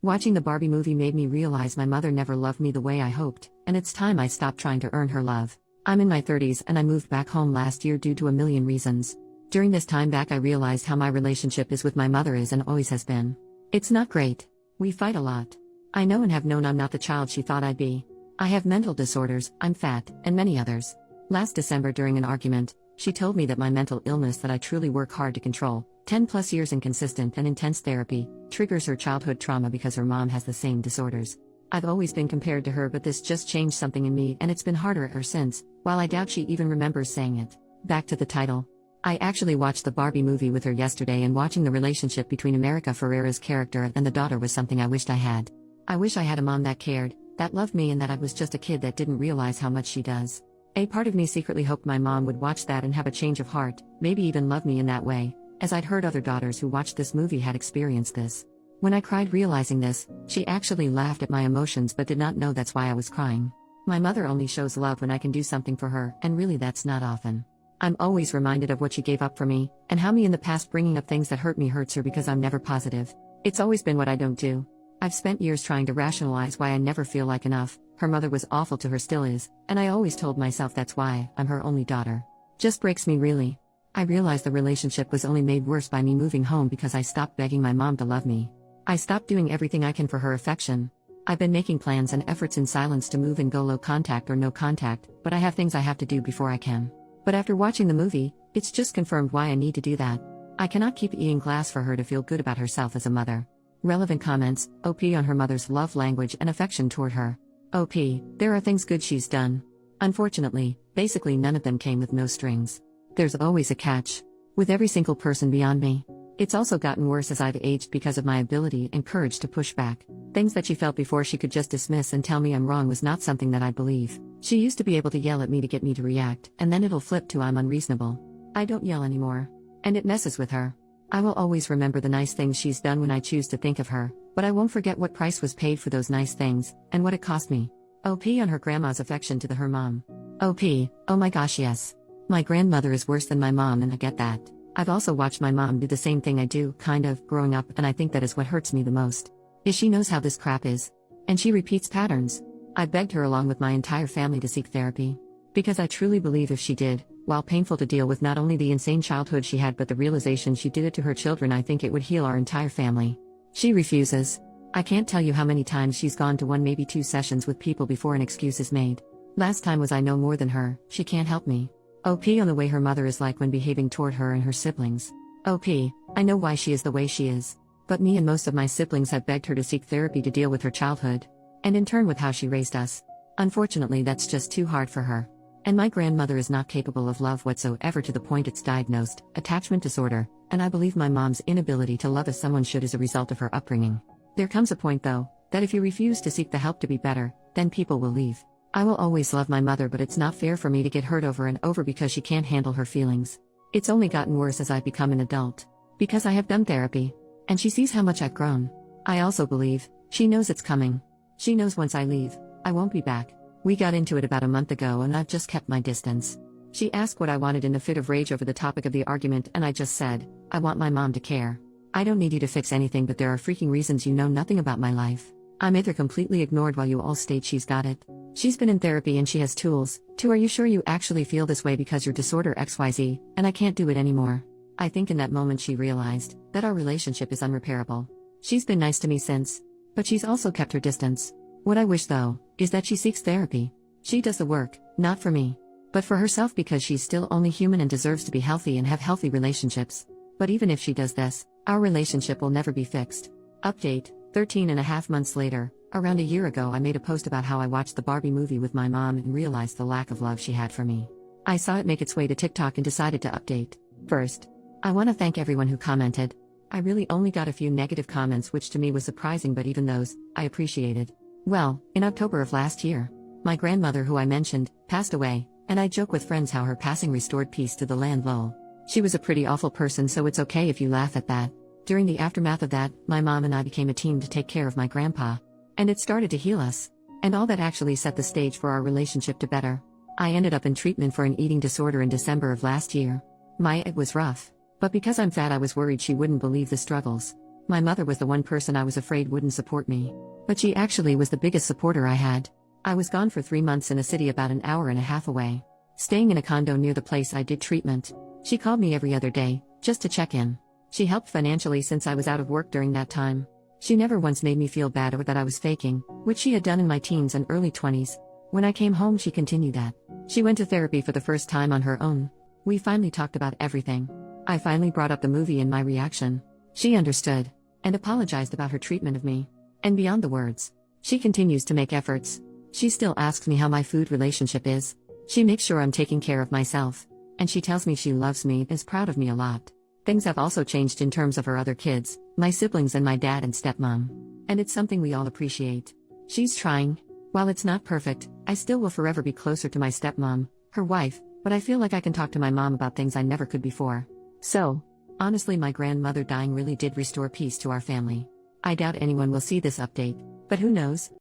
Watching the Barbie movie made me realize my mother never loved me the way I hoped, and it's time I stopped trying to earn her love. I'm in my 30s and I moved back home last year due to a million reasons. During this time back I realized how my relationship is with my mother is and always has been. It's not great. We fight a lot. I know and have known I'm not the child she thought I'd be. I have mental disorders, I'm fat, and many others. Last December during an argument, she told me that my mental illness that I truly work hard to control, 10 plus years in consistent and intense therapy, triggers her childhood trauma because her mom has the same disorders. I've always been compared to her, but this just changed something in me and it's been harder ever since, while I doubt she even remembers saying it. Back to the title. I actually watched the Barbie movie with her yesterday, and watching the relationship between America Ferrera's character and the daughter was something I wished I had. I wish I had a mom that cared, that loved me, and that I was just a kid that didn't realize how much she does. A part of me secretly hoped my mom would watch that and have a change of heart, maybe even love me in that way, as I'd heard other daughters who watched this movie had experienced this. When I cried realizing this, she actually laughed at my emotions but did not know that's why I was crying. My mother only shows love when I can do something for her, and really that's not often. I'm always reminded of what she gave up for me, and how me in the past bringing up things that hurt me hurts her because I'm never positive. It's always been what I don't do. I've spent years trying to rationalize why I never feel like enough. Her mother was awful to her, still is, and I always told myself that's why I'm her only daughter. Just breaks me really. I realized the relationship was only made worse by me moving home because I stopped begging my mom to love me. I stopped doing everything I can for her affection. I've been making plans and efforts in silence to move and go low contact or no contact, but I have things I have to do before I can. But after watching the movie, it's just confirmed why I need to do that. I cannot keep eating glass for her to feel good about herself as a mother. Relevant comments, OP on her mother's love language and affection toward her. OP, there are things good she's done. Unfortunately, basically none of them came with no strings. There's always a catch. With every single person beyond me. It's also gotten worse as I've aged because of my ability and courage to push back. Things that she felt before she could just dismiss and tell me I'm wrong was not something that I'd believe. She used to be able to yell at me to get me to react, and then it'll flip to I'm unreasonable. I don't yell anymore. And it messes with her. I will always remember the nice things she's done when I choose to think of her, but I won't forget what price was paid for those nice things, and what it cost me. OP on her grandma's affection to her mom. OP, oh my gosh yes. My grandmother is worse than my mom and I get that. I've also watched my mom do the same thing I do, kind of, growing up, and I think that is what hurts me the most. Is she knows how this crap is. And she repeats patterns. I begged her along with my entire family to seek therapy. Because I truly believe if she did, while painful to deal with not only the insane childhood she had but the realization she did it to her children, I think it would heal our entire family. She refuses. I can't tell you how many times she's gone to 1 maybe 2 sessions with people before an excuse is made. Last time was I know more than her, she can't help me. OP on the way her mother is like when behaving toward her and her siblings. OP, I know why she is the way she is. But me and most of my siblings have begged her to seek therapy to deal with her childhood. And in turn with how she raised us. Unfortunately that's just too hard for her. And my grandmother is not capable of love whatsoever to the point it's diagnosed, attachment disorder, and I believe my mom's inability to love as someone should is a result of her upbringing. There comes a point though, that if you refuse to seek the help to be better, then people will leave. I will always love my mother, but it's not fair for me to get hurt over and over because she can't handle her feelings. It's only gotten worse as I've become an adult. Because I have done therapy. And she sees how much I've grown. I also believe, she knows it's coming. She knows once I leave, I won't be back. We got into it about a month ago and I've just kept my distance. She asked what I wanted in a fit of rage over the topic of the argument and I just said, I want my mom to care. I don't need you to fix anything, but there are freaking reasons you know nothing about my life. I'm either completely ignored while you all state she's got it. She's been in therapy and she has tools. Are you sure you actually feel this way because your disorder XYZ, and I can't do it anymore? I think in that moment she realized that our relationship is unrepairable. She's been nice to me since, but she's also kept her distance. What I wish though, is that she seeks therapy. She does the work, not for me, but for herself because she's still only human and deserves to be healthy and have healthy relationships. But even if she does this, our relationship will never be fixed. Update, 13.5 months later. Around a year ago I made a post about how I watched the Barbie movie with my mom and realized the lack of love she had for me. I saw it make its way to TikTok and decided to update. First, I want to thank everyone who commented. I really only got a few negative comments, which to me was surprising, but even those, I appreciated. Well, in October of last year, my grandmother who I mentioned, passed away, and I joke with friends how her passing restored peace to the land lol. She was a pretty awful person, so it's okay if you laugh at that. During the aftermath of that, my mom and I became a team to take care of my grandpa. And it started to heal us. And all that actually set the stage for our relationship to better. I ended up in treatment for an eating disorder in December of last year. It was rough. But because I'm fat I was worried she wouldn't believe the struggles. My mother was the one person I was afraid wouldn't support me. But she actually was the biggest supporter I had. I was gone for 3 months in a city about an hour and a half away, staying in a condo near the place I did treatment. She called me every other day, just to check in. She helped financially since I was out of work during that time. She never once made me feel bad or that I was faking, which she had done in my teens and early 20s. When I came home, she continued that. She went to therapy for the first time on her own. We finally talked about everything. I finally brought up the movie and my reaction. She understood and apologized about her treatment of me. And beyond the words, she continues to make efforts. She still asks me how my food relationship is. She makes sure I'm taking care of myself. And she tells me she loves me and is proud of me a lot. Things have also changed in terms of her other kids, my siblings and my dad and stepmom. And it's something we all appreciate. She's trying. While it's not perfect, I still will forever be closer to my stepmom, her wife, but I feel like I can talk to my mom about things I never could before. So, honestly, my grandmother dying really did restore peace to our family. I doubt anyone will see this update, but who knows?